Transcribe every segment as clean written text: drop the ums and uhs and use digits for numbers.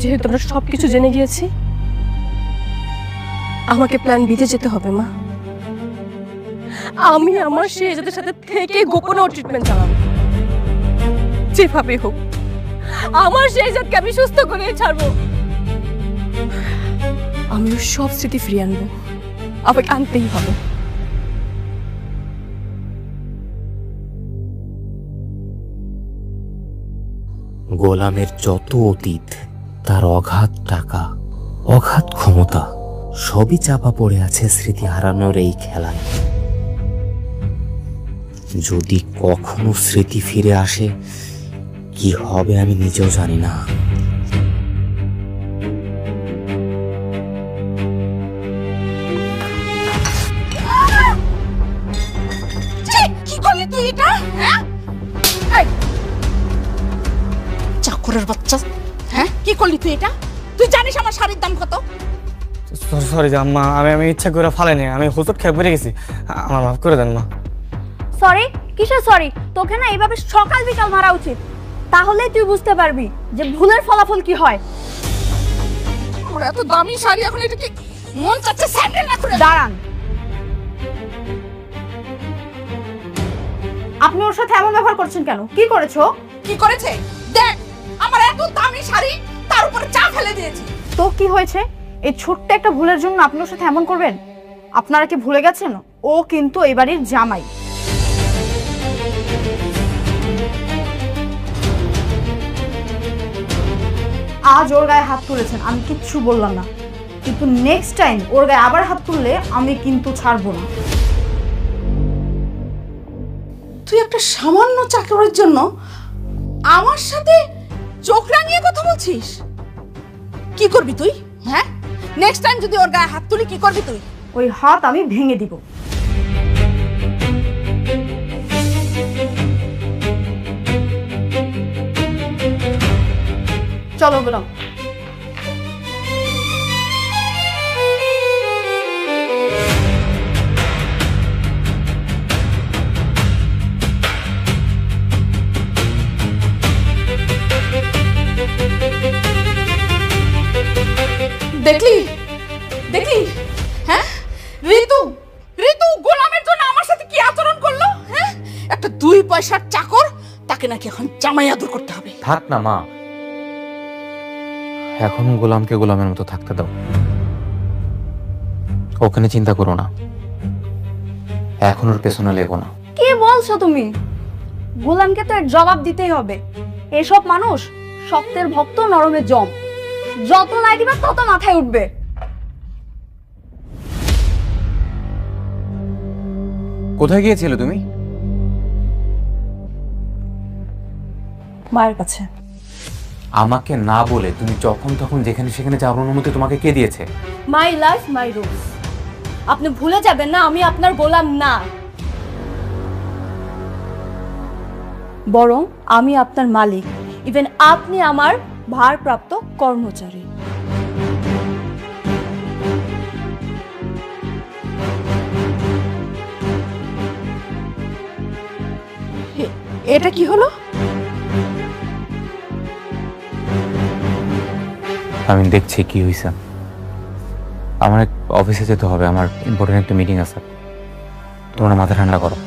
যেহেতু আমরা সবকিছু জেনে গিয়েছি, আমাকে প্ল্যান বিতে যেতে হবে মা। আমি আমার শেহজাদের সাথে থেকে গোপনে ট্রিটমেন্ট চালাবো, যেভাবে হোক আমার শেহজাদকে আমি সুস্থ করে ছাড়বো। আমি ওর সব স্মৃতি ফিরিয়ে আনবো, আমাকে আনতেই হবে। গোলামের যত অতীত, তার অগাধ টাকা, অগাধ ক্ষমতা, সবই চাপা পড়ে আছে স্মৃতি হারানোর এই খেলায়। যদি কখনো স্মৃতি ফিরে আসে, কি হবে আমি নিজেও জানি না। কি করলি তুই এটা? চাকরের বাচ্চা, হ্যাঁ কি করলি তুই এটা? তুই জানিস আমার শাড়ির দাম কত? সরি আম্মা, আমি ইচ্ছা করে ফালাইনি, আমি হুজুর খেয়ে পড়ে গেছি, আমার মাফ করে দেন মা। সরি? কিসের সরি? তোকে না এইভাবে সকাল বিকাল মারা উচিত, তাহলেই তুই বুঝতে পারবি যে ভুলের ফলাফল কি হয়। ওর এত দামি শাড়ি, এখন এটা কি মন চাচ্ছে স্যান্ডেল না করে? দাঁড়ান, আপনি ওর সাথে এমন ব্যবহার করছেন কেন? কি করেছো? কি করেছে দেখ, আমার এত দামি শাড়ি, তার উপরে চা ফেলে দিয়েছি। তো কি হয়েছে? এই ছোট্ট একটা ভুলের জন্য আপনি ওর সাথে এমন করবেন? আপনারা কি ভুলে গেছেন ও কিন্তু এই বাড়ির জামাই? আজ ওর গায়ে হাত তুলেছেন, আমি কিচ্ছু বললাম না, কিন্তু নেক্সট টাইম ওর গায়ে আবার হাত তুললে আমি কিন্তু ছাড়বো না। তুই একটা সামান্য চাকরের জন্য আমার সাথে চোখ রাঙিয়ে কথা বলছিস? কি করবি তুই? হ্যাঁ, নেক্সট টাইম যদি ওর গায়ে হাত তুলি কি করবি তুই? ওই হাত আমি ভেঙে দিব। চলো গোলাম। দেখলি দেখলি, হ্যাঁ ঋতু, ঋতু গোলামের জন্য আমার সাথে কি আচরণ করলো? হ্যাঁ, একটা 2 পয়সার চাকর, তাকে নাকি এখন জামাই আদর করতে হবে। থাক না মা, এখন গোলামকে গোলামের মতো থাকতে দাও, ওখানে চিন্তা করো না, এখন ওর পেছনে লেগো না। কি বলছো তুমি? গোলামকে তো এর জবাব দিতেই হবে। এসব মানুষ শক্তের ভক্ত, নরমের জম, যত লাই দিবা তত মাথায় উঠবে। কোথায় গিয়েছিলে তুমি? মায়ের কাছে। আমাকে না বলে তুমি যখন তখন যেখানে সেখানে যাওয়ার অনুমতি তোমাকে কে দিয়েছে? My life my rules. আপনি ভুলে যাবেন না আমি আপনার গোলাম না, বরং আমি আপনার মালিক। ইভেন আপনি আমার ভারপ্রাপ্ত কর্মচারী। এটা কি হলো? আমি দেখছি কি হয়েছে। আমার অফিসে যেতে হবে, আমার ইম্পর্টেন্ট একটা মিটিং আছে, তোমরা মাথা ঠান্ডা করো।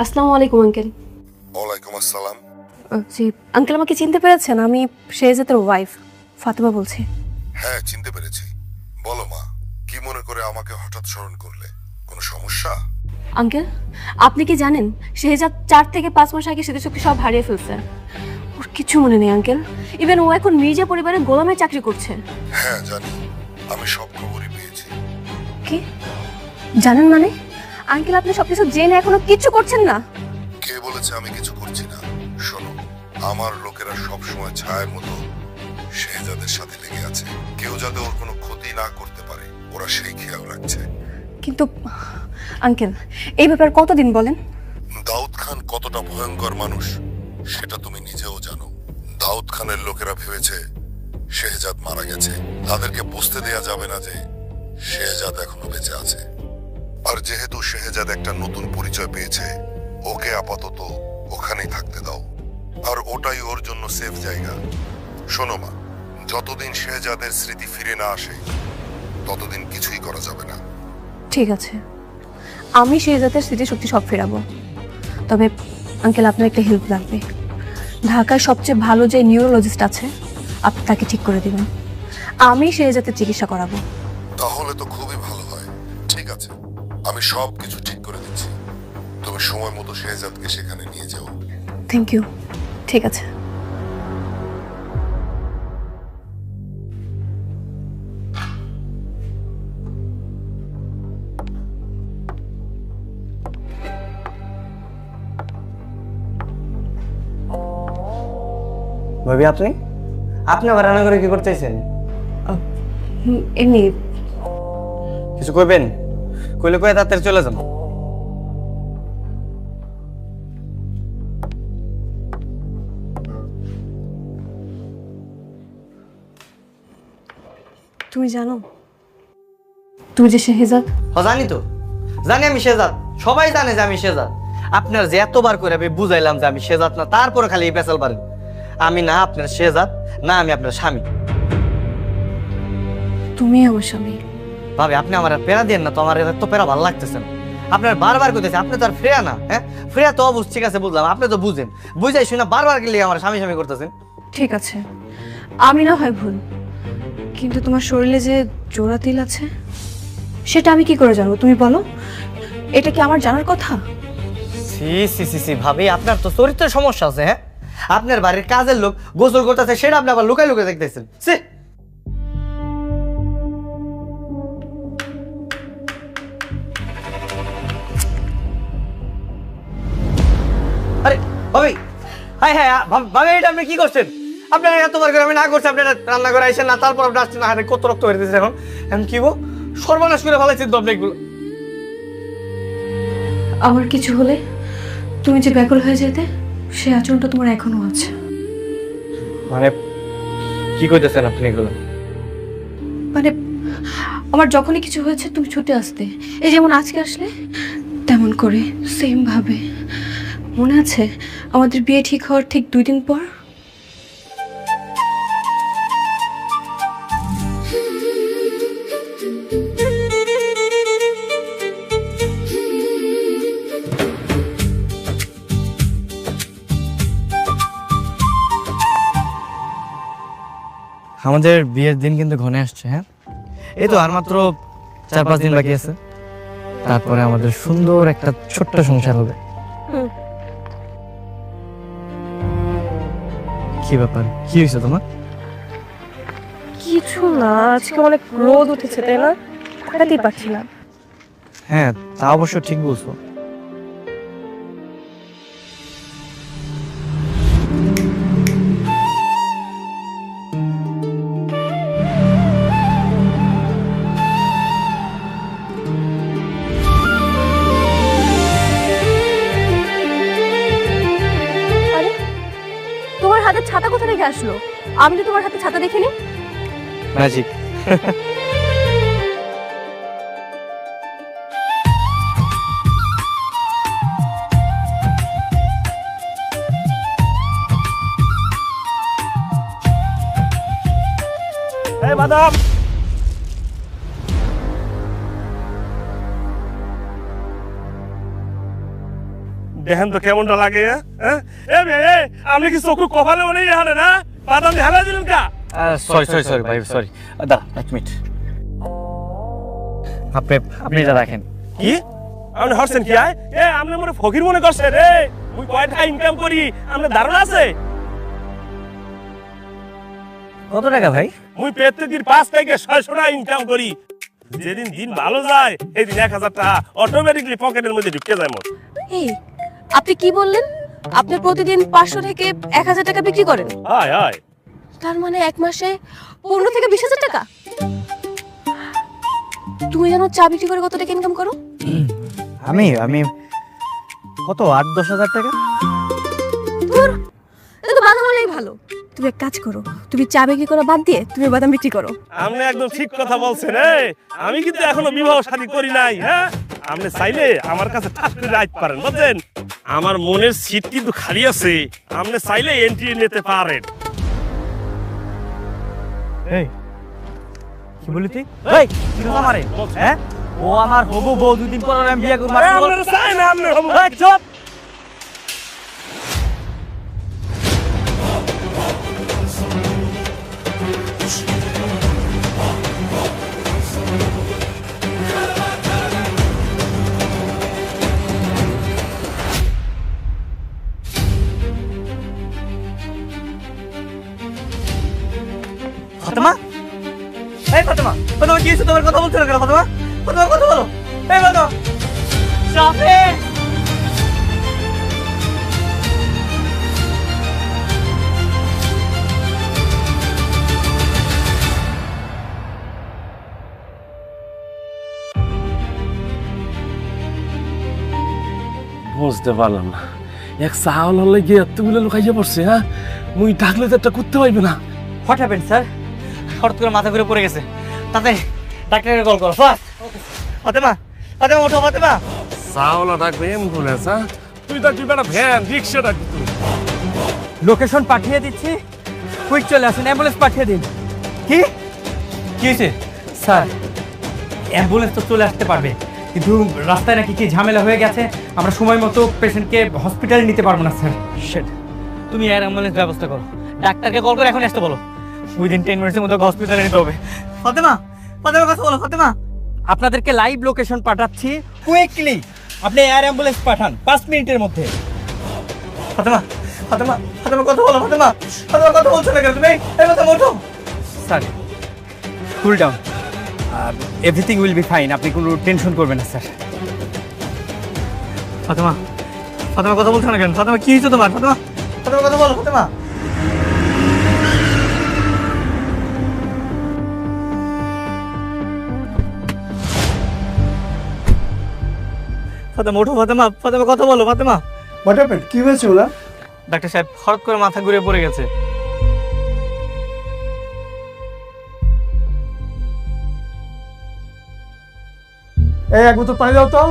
আসসালামু আলাইকুম আঙ্কেল। ওয়ালাইকুম আসসালাম। জি আঙ্কেল, আমাকে চিনতে পেরেছেন? আমি শেহজাদের ওয়াইফ ফাতেমা বলছি। হ্যাঁ চিনতে পেরেছি, বলো মা, কি মনে করে আমাকে হঠাৎ স্মরণ করলে? কোনো সমস্যা? আঙ্কেল, আপনি কি জানেন শেহজাদ 4 থেকে 5 মাস আগে স্মৃতিশক্তি সব হারিয়ে ফেলছে। ওর কিছু মনে নেই আঙ্কেল। ইভেন ও এখন মির্জা পরিবারে গোলামের চাকরি করছে। হ্যাঁ জানি, আমি সব খবরই পেয়েছি। কি জানেন মানে? আঙ্কেল আপনি সবকিছু জেনে এখনো কিচ্ছু করছেন না? কে বলেছে আমি কিছু করছি না? শোনো, আমার লোকেরা সব সময় ছায়ের মতো শেহজাদের সাথে লেগে আছে। কেউ যাতে ওর কোনো ক্ষতি না করতে পারে ওরা সেই খেয়াল রাখছে। কিন্তু আঙ্কেল এই ব্যাপার কতদিন বলেন? দাউদ খান কতটা ভয়ঙ্কর মানুষ সেটা তুমি নিজেও জানো। দাউদ খানের লোকেরা ভেবেছে শেহজাদ মারা গেছে। তাদেরকে বুঝতে দেয়া যাবে না যে শেহজাদ এখনো বেঁচে আছে। আর যেহেতু শেহজাদ একটা নতুন পরিচয় পেয়েছে, ওকে আপাতত ওখানেই থাকতে দাও। আর ওটাই ওর জন্য সেফ জায়গা। শোনো মা, যতদিন শেহজাদের স্মৃতি ফিরে না আসে ততদিন কিছুই করা যাবে না। ঠিক আছে, আমি শেহজাদের স্মৃতিশক্তি সব ফেরাবো। তবে আঙ্কেল আপনার একটা হেল্প লাগবে। ঢাকায় সবচেয়ে ভালো যে নিউরোলজিস্ট আছে আপনি তাকে ঠিক করে দিবেন। আমি শেহজাদের চিকিৎসা করাবো। তাহলে তো খুবই ভালো হয়। ঠিক আছে, আমি সব কিছু ঠিক করে দিচ্ছি। তুমি সময় মতো শেহজাদকে সেখানে নিয়ে যাও। Thank you. ঠিক আছে। ভাবি আপনি আপনি আবার রান্না করে কি করতেছেন? এমনি কিছু কইবেন? কইলে কয়ে তাড়াতাড়ি চলে যান। তুমি জানো তুমি যে শেহজাদ? জানি তো, জানি আমি শেহজাদ। সবাই জানে যে আমি শেহজাদ। আপনার যে এতবার করে আমি বুঝাইলাম যে আমি শেহজাদ না, তারপরে খালি এই পেছাল পারেন। আমি না আপনার শেহজাদ, না আমি আপনার স্বামী। তুমি আমার স্বামী। ভাবি আপনি আমার আর পেরা দেন না তো, আমার এত পেরা ভালো লাগতেছে না। আপনার বারবার কইতেছে আপনি তো আর ফ্রেয়া না। হ্যাঁ ফ্রেয়া তো অবশ্য ঠিক আছে বুঝলাম, আপনি তো বুঝেন, বুঝাই শুনে বারবার গেলে আমার স্বামী স্বামী করতেছেন। ঠিক আছে, আমি না হয় ভুল, কিন্তু তোমার শরীরে যে জোড়া তিল আছে সেটা আমি কি করে জানবো? তুমি বলো, এটা কি আমার জানার কথা? সি সি সি সি ভাবি, আপনার তো চরিত্রের সমস্যা আছে। হ্যাঁ আপনার বাড়ির কাজের লোক গোসল করতেছে, সেটা আপনি আবার লুকাই লুকাই দেখতেছেন। সে আরে ভাবি, হাই হাই ভাবি, এটা আপনি কি করছেন? আপনারা এতবার করে আমি না করছি, আপনারা রান্না করে আইসেন না, তারপর আপনি আসছেন না। হাতে কত রক্ত বের দিয়েছে এখন। এখন কি গো, সর্বনাশ করে ফেলাইছেন তো আপনি এগুলো। আমার কিছু হলে তুমি যে ব্যাকুল হয়ে যেতে, সেই আচরণটা তোমার এখনো আছে। মানে কি কইতেছেন আপনি এগুলো? মানে আমার যখনই কিছু হয়েছে তুমি ছুটে আসতে, এই যেমন আজকে আসলে তেমন করে সেম ভাবে। মনে আছে আমাদের বিয়ে ঠিক হওয়ার ঠিক 2 দিন পর? আমাদের বিয়ের দিন কিন্তু ঘনে আসছে। হ্যাঁ এই তো আর মাত্র 4-5 দিন বাকি আছে, তারপরে আমাদের সুন্দর একটা ছোট্ট সংসার হবে। কি ব্যাপার, কি হয়েছে তোমার? কিছু না, আজকে অনেক রোদ উঠেছে তাই না, তাকাতেই পারছি না। হ্যাঁ তা অবশ্য ঠিক বলছো। আরে তোমার হাতে ছাতা কোথা থেকে আসলো? আমি তো তোমার হাতে ছাতা দেখিনি। ম্যাজিক। এই বাদাম, দেখেন তো কেমনটা লাগে। হ্যাঁ আপনি কি চোখ কপালে মনে হারে না? বাদাম হেলা দিলেন কা? সরি সরি সরি ভাই, সরি। দাঁড়া 1 মিনিট, আপনি এটা রাখেন। কি আপনি হরছেন কি? আপনি মনে ফকির মনে করছেন রে? মুই কয় টাকা ইনকাম করি আপনার ধারণা আছে? কত টাকা ভাই? মুই প্রত্যেকদিন 5 থেকে 600 টাকা ইনকাম করি। যেদিন দিন ভালো যায় সেদিন 1000 টাকা অটোমেটিকলি পকেটের মধ্যে ঢুকে যায় মোর। এই আপনি কি বললেন? আপনি প্রতিদিন 500 থেকে 1000 টাকা বিক্রি করেন? হায় হায়, তার মানে এক মাসে 15 থেকে 20,000 টাকা। তুমি জানো চা বিক্রি করে কত টাকা ইনকাম করো? আমি কত 8-10 হাজার টাকা। ধুর, এটা তো বাদাম হলেই ভালো। তুমি এক কাজ করো, তুমি চা বিক্রি করা বাদ দিয়ে তুমি বাদাম বিক্রি করো। আপনি একদম ঠিক কথা বলছেন। আমি কিন্তু এখনো বিবাহ শাদী করি নাই। হ্যাঁ, আপনি চাইলে আমার কাছে ঠাস করে আইতে পারেন, বুঝছেন? আমার মনের সিট কিন্তু খালি আছে, আপনি চাইলে এন্ট্রি নিতে পারেন। এই কি বলি তুই? এই কি কথা মারে? হ্যাঁ, ও আমার হবু বউ, 2 দিন পর আমি বিয়ে করব। আপনারা চাই না আপনি হবু। এই চুপ। ফাতেমা, এই ফাতেমা, ফাতেমা কি হয়েছে? তোমার কথা বলছো না কেন? ফাতেমা, ফাতেমা কথা বলো। এই ফাতেমা, শাফি। বুঝতে পারলাম না, এক চাওয়াল হলে গিয়ে এতগুলো লোক আইয়া পড়ছে। হ্যাঁ, মুই ডাকলে তো একটা করতে পারবে না। What happened sir? হঠাৎ করে মাথা ঘুরে পড়ে গেছে। তাতে ডাক্তারকে কল করো ফাস্ট। ফাতেমা, ফাতেমা ওঠো ফাতেমা। চাওয়ালা ডাকবে অ্যাম্বুলেন্স? হ্যাঁ, তুই ডাকবি বেটা ভ্যান, রিক্সা ডাকবি তুই। লোকেশন পাঠিয়ে দিচ্ছি, কুইক চলে আসেন, অ্যাম্বুলেন্স পাঠিয়ে দিন। কি কি হয়েছে স্যার? অ্যাম্বুলেন্স তো চলে আসতে পারবে, কিন্তু রাস্তায় নাকি কি ঝামেলা হয়ে গেছে, আমরা সময় মতো পেশেন্টকে হসপিটালে নিতে পারবো না স্যার। শিট, তুমি এয়ার অ্যাম্বুলেন্স ব্যবস্থা করো, ডাক্তারকে কল করে এখন আসতে বলো। উইদিন 10 মিনিটের মধ্যে হসপিটালে নিতে হবে। ফাতেমা, ফাতেমা কথা বলো ফাতেমা। আপনাদেরকে লাইভ লোকেশন পাঠাচ্ছি, কুইকলি আপনি এয়ার অ্যাম্বুলেন্স পাঠান 5 মিনিটের মধ্যে। ফাতেমা, ফাতেমা, ফাতেমা কথা বলো ফাতেমা। ফাতেমা কথা বলছো না কেন তুমি? এই ফাতেমা ওঠো। Sir cool down, everything will be fine, আপনি কোনো টেনশন করবেন না স্যার। ফাতেমা, ফাতেমা কথা বলছো না কেন? ফাতেমা কি হয়েছে তোমার? ফাতেমা, ফাতেমা কথা বলো ফাতেমা। ফাতেমা ওঠো ফাতেমা, ফাতেমা কথা বলো ফাতেমা। What happened? কি হয়েছে ওরা? ডাক্তার সাহেব হঠাৎ করে মাথা ঘুরে পড়ে গেছে। এই এক বোতল পানি দাও তো।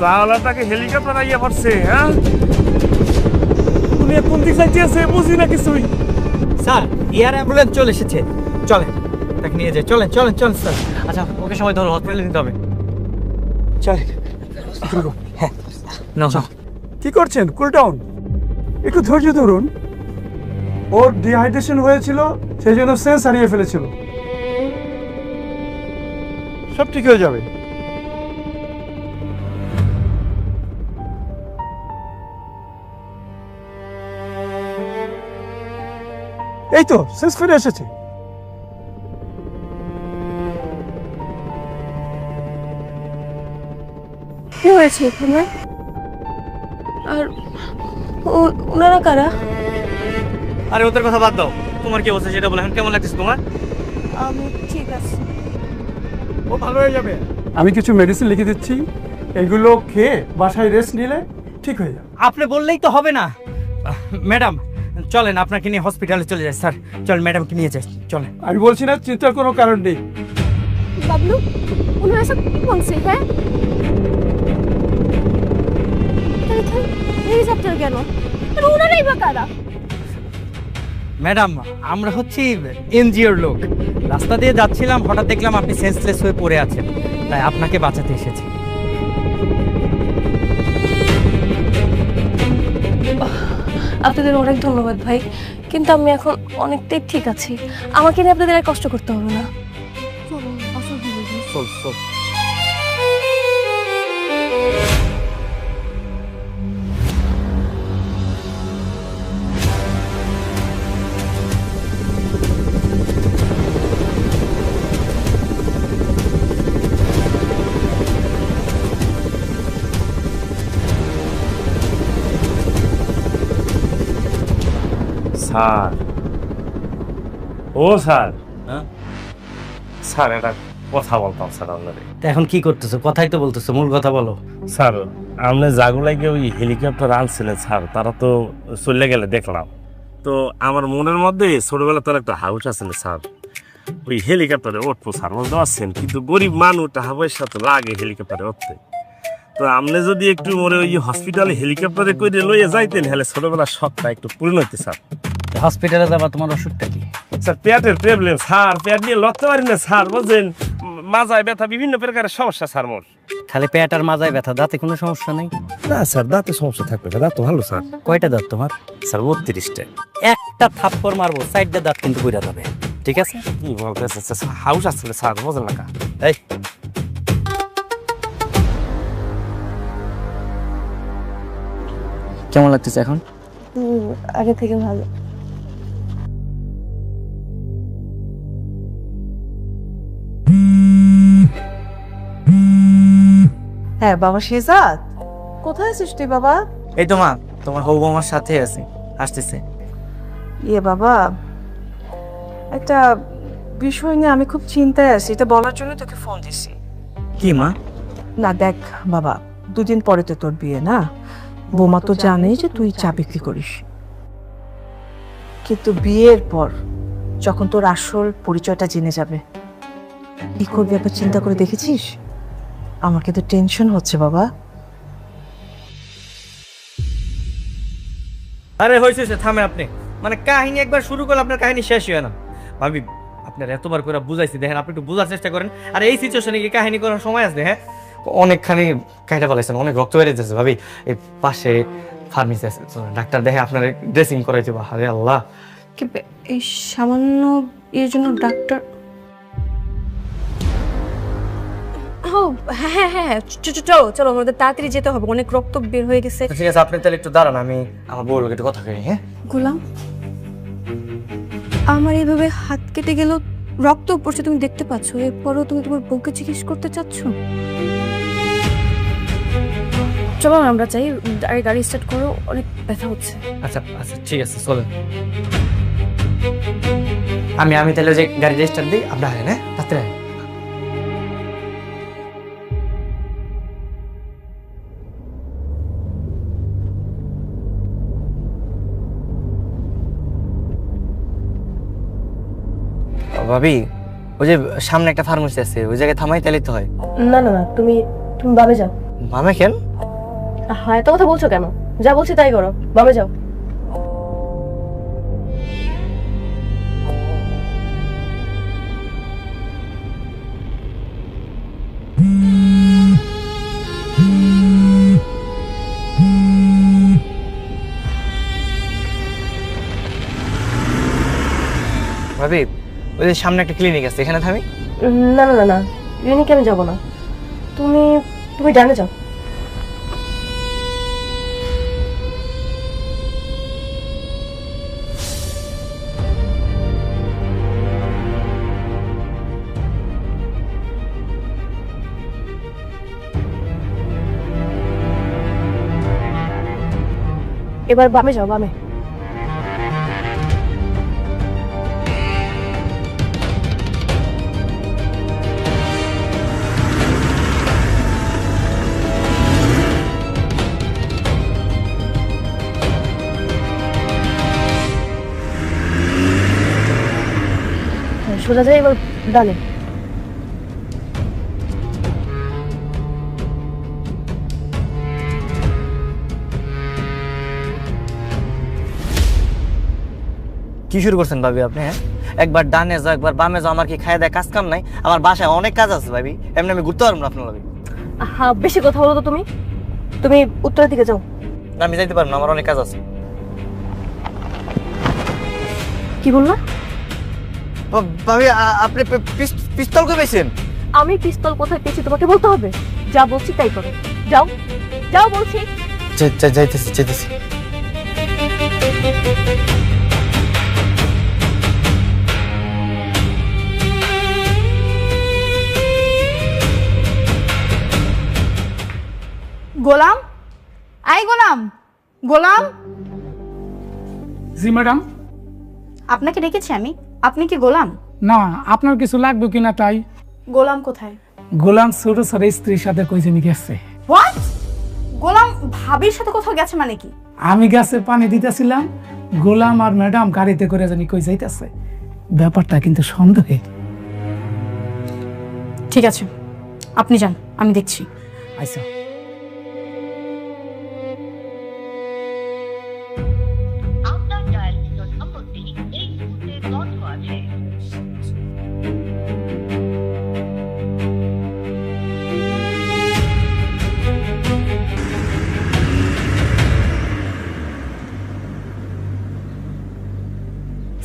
চাওয়ালাটাকে হেলিকপ্টার আইয়া পড়ছে। হ্যাঁ, উনি কোন দিক যাইতেছে বুঝি না কিছুই। স্যার এয়ার অ্যাম্বুলেন্স চলে এসেছে, চলেন তাকে নিয়ে যাই। চলেন চলেন চলেন স্যার। আচ্ছা ওকে সময় ধরো, হসপিটালে নিতে হবে। চলেন। হ্যাঁ না কি করছেন? কুল ডাউন, একটু ধৈর্য ধরুন। ওর ডিহাইড্রেশন হয়েছিল, সেই জন্য সেন্স হারিয়ে ফেলেছিল। সব ঠিক হয়ে যাবে। এই তো সেন্স ফিরে এসেছে। কি হয়েছে এখানে? আর ওনারা কারা? আরে ওদের কথা বাদ দাও, তোমার কি অবস্থা সেটা বলো। এখন কেমন লাগছে তোমার? আমি ঠিক আছে। ও ভালো হয়ে যাবে। আমি কিছু মেডিসিন লিখে দিচ্ছি, এগুলো খেয়ে বাসায় রেস্ট নিলে ঠিক হয়ে যাবে। আপনি বললেই তো হবে না। ম্যাডাম চলেন, আপনাকে নিয়ে হসপিটালে চলে যাই। স্যার চলেন, ম্যাডামকে নিয়ে যাই, চলেন। আমি বলছি না, চিন্তার কোনো কারণ নেই। বাবলু, ওনারা সব কি বলছে? হ্যাঁ, হেলিকপ্টার কেন? আর ওনারাই বা কারা? ম্যাডাম আমরা হচ্ছি এনজিওর লোক, রাস্তা দিয়ে যাচ্ছিলাম, হঠাৎ দেখলাম আপনি সেন্সলেস হয়ে পড়ে আছেন, তাই আপনাকে বাঁচাতে এসেছি। আপনাদের অনেক ধন্যবাদ ভাই, কিন্তু আমি এখন অনেকটাই ঠিক আছি, আমাকে নিয়ে আপনাদের আর কষ্ট করতে হবে না। চল চল। স্যার, ও স্যার, হ্যাঁ স্যার একটা কথা বলতাম স্যার আপনারে। তা এখন কি করতেছো? কথাই তো বলতেছো, মূল কথা বলো। স্যার, আপনি জাগুলাইকে ওই হেলিকপ্টার আনছিলেন স্যার, তারা তো চলে গেলে দেখলাম। তো আমার মনের মধ্যে ছোটবেলা তার একটা হাউস আছিল স্যার, ওই হেলিকপ্টারে উঠবো স্যার, বুঝতে পারছেন? কিন্তু গরিব মানুষ টাকা পয়সা তো লাগে হেলিকপ্টারে উঠতে। তো আপনি যদি একটু মরে ওই হসপিটালে হেলিকপ্টারে করে লইয়ে যাইতেন, হলে ছোটবেলার শখটা একটু পূর্ণ হইতে স্যার। হসপিটালে যাবা, তোমার অসুখটা কি? স্যার পেটের প্রবলেম স্যার, পেট নিয়ে লড়তে পারি না স্যার, বুঝছেন? মাজায় ব্যথা, বিভিন্ন প্রকারের সমস্যা স্যার মোর। খালি পেট আর মাজায় ব্যথা, দাঁতে কোনো সমস্যা নেই? না স্যার, দাঁতে সমস্যা থাকবে না, দাঁত তো ভালো স্যার। কয়টা দাঁত তোমার? স্যার 32টা। একটা থাপ্পড় মারবো, সাইডটা দাঁত কিন্তু পুরা যাবে, ঠিক আছে? কি বলতেছে স্যার, হাউস আসলে স্যার, বুঝলেন না? এই কেমন লাগতেছে এখন? আগে থেকে ভালো। হ্যাঁ বাবা শেহজাদ, কোথায় আছিস তুই বাবা? এই তো মা, তোমার হবু আমার সাথে আছে, আসতেছে। ইয়ে বাবা, একটা বিষয় নিয়ে আমি খুব চিন্তায় আছি, এটা বলার জন্য তোকে ফোন দিছি। কি মা? না দেখ বাবা, দুদিন পরে তো তোর বিয়ে না, বৌমা তো জানেই যে তুই চা বিক্রি করিস, কিন্তু বিয়ের পর যখন তোর আসল পরিচয়টা জেনে যাবে, কি করবি একবার চিন্তা করে দেখেছিস? আমার কিন্তু টেনশন হচ্ছে বাবা। আরে হয়েছে, থামে আপনি। মানে কাহিনী একবার শুরু করলে আপনার কাহিনী শেষ হয় না। ভাবি, আপনার এতবার করে বুঝাইছি, দেখেন আপনি একটু বোঝার চেষ্টা করেন। আর এই সিচুয়েশনে কি কাহিনী করার সময় আছে? হ্যাঁ, অনেকখানি কাহিটা ফেলাইছেন, অনেক রক্ত বেড়ে যাচ্ছে ভাবি। এই পাশে ফার্মেসি আছে, ডাক্তার দেখে আপনার ড্রেসিং করাই দেবো। আরে আল্লাহ, এই সামান্য এর জন্য ডাক্তার? ও হ্যাঁ হ্যাঁ হ্যাঁ, চলো চলো, আমাদের তাড়াতাড়ি যেতে হবে, অনেক রক্ত বের হয়ে গেছে। ঠিক আছে, আপনি তাহলে একটু দাঁড়ান, আমি আমার বউর লোক একটু কথা কই। হ্যাঁ গোলাম, আমার এইভাবে হাত কেটে গেল, রক্ত পড়ছে, তুমি দেখতে পাচ্ছ, এরপরও তুমি তোমার বউকে জিজ্ঞেস করতে চাচ্ছ? চলো আমরা যাই, গাড়ি স্টার্ট করো, অনেক ব্যথা হচ্ছে। আচ্ছা আচ্ছা, ঠিক আছে চলেন। আমি তাহলে যে গাড়ি রেজিস্টার দিই, আপনার হ্যাঁ রাত্রে। ভাবি, ওই যে সামনে একটা ফার্মেসি আছে, ওই জায়গায় থামাই তাহলে তো হয়। না না না, তুমি তুমি বামে যাও। বামে কেন? হ্যাঁ, এত কথা বলছো কেন? যা বলছি তাই করো, বামে যাও। ভাবি, ওই যে সামনে একটা ক্লিনিক আছে, এখানে থামি। না না না না, ক্লিনিকে আমি যাবো না, তুমি তুমি ডানে যাও। এবার বামে যাও, বামে। সোজা যায়, এবার ডানে। কি শুরু করছেন ভাবি আপনি? হ্যাঁ, একবার ডানে যাও, একবার বামে যাও, আমার কি খায় দেয় কাজ কাম নাই? আমার বাসায় অনেক কাজ আছে ভাবি, এমনি আমি ঘুরতে পারবো না আপনার ভাবি। হ্যাঁ, বেশি কথা বলো তো, তুমি তুমি উত্তরের দিকে যাও। না, আমি যাইতে পারবো না, আমার অনেক কাজ আছে। কি বললা? ভাবি আপনি পিস্তল কই পাইছেন? আমি পিস্তল কোথায় পেয়েছি তোমাকে বলতে হবে? যা বলছি তাই করো। যাও যাও বলছি। যাইতেছি। গোলাম, আই গোলাম, গোলাম। জি ম্যাডাম। আপনাকে ডেকেছি আমি, আপনি কি গোলাম? না, আপনার কিছু লাগবে কিনা তাই। গোলাম কোথায়? গোলাম ছোট ছোট স্ত্রীর সাথে কই জানি গেছে। হোয়াট? গোলাম ভাবির সাথে কোথাও গেছে মানে কি? আমি গাছে পানি দিতেছিলাম, গোলাম আর ম্যাডাম গাড়িতে করে জানি কই যাইতেছে। ব্যাপারটা কিন্তু সন্দেহে। ঠিক আছে, আপনি যান, আমি দেখছি। আচ্ছা।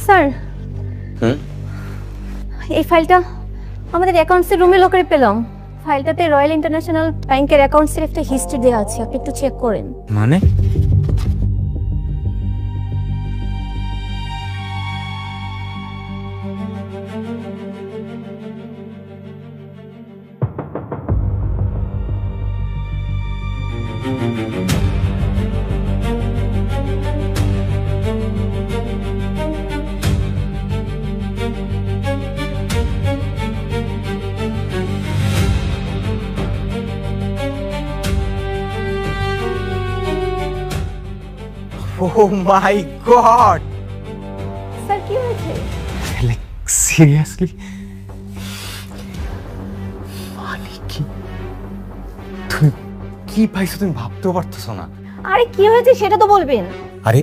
স্যার, এই ফাইলটা আমাদের অ্যাকাউন্টসের রুমে লকারে পেলাম। ফাইলটাতে রয়্যাল ইন্টারন্যাশনাল ব্যাংকের অ্যাকাউন্টসের একটা হিস্ট্রি দেওয়া আছে, আপনি একটু চেক করেন। মানে Oh my God! স্যার কি হয়েছে? সিরিয়াসলি? মানে কি? তুমি কি পাইছো তুমি ভাবতেও পারতেছো না। আরে কি হয়েছে সেটা তো বলবেন। আরে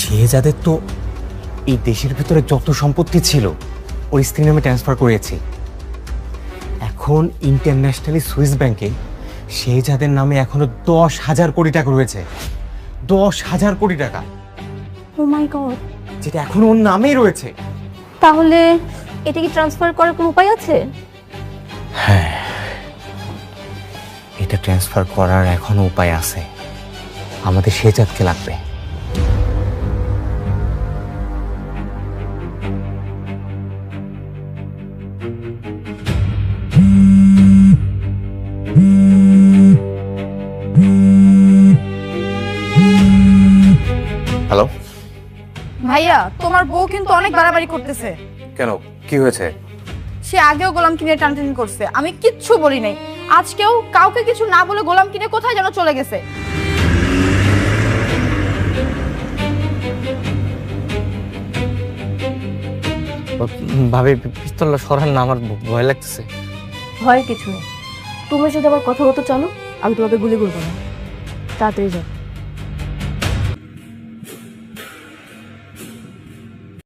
শেহজাদের তো এই দেশের ভিতরে যত সম্পত্তি ছিল ওর স্ত্রীর নামে ট্রান্সফার করেছি। এখন ইন্টারন্যাশনালি সুইস ব্যাংকে শেহজাদের নামে এখনো 10,000 কোটি টাকা রয়েছে। 10,000 কোটি টাকা, ও মাই গড। যেটা এখনো ওর নামেই রয়েছে। তাহলে এটা কি ট্রান্সফার করার কোনো উপায় আছে? হ্যাঁ, এটা ট্রান্সফার করার এখনো উপায় আছে। আমাদের শেহজাদকে লাগবে। হ্যালো ভাইয়া, তোমার বউ কিন্তু অনেক বাড়াবাড়ি করতেছে। কেন, কি হয়েছে? সে আগেও গোলাম কিনে টানটানি করছে, আমি কিচ্ছু বলি নাই। আজকেও কাউকে কিছু না বলে গোলাম কিনে কোথায় যেন চলে গেছে। ভাবি পিস্তলটা সরান না, আমার ভয় লাগতেছে। ভয়ের কিছু নেই, তুমি যদি আবার কথা বলতে চলো আমি তোমাকে গুলি করবো না। তাড়াতাড়ি যাও।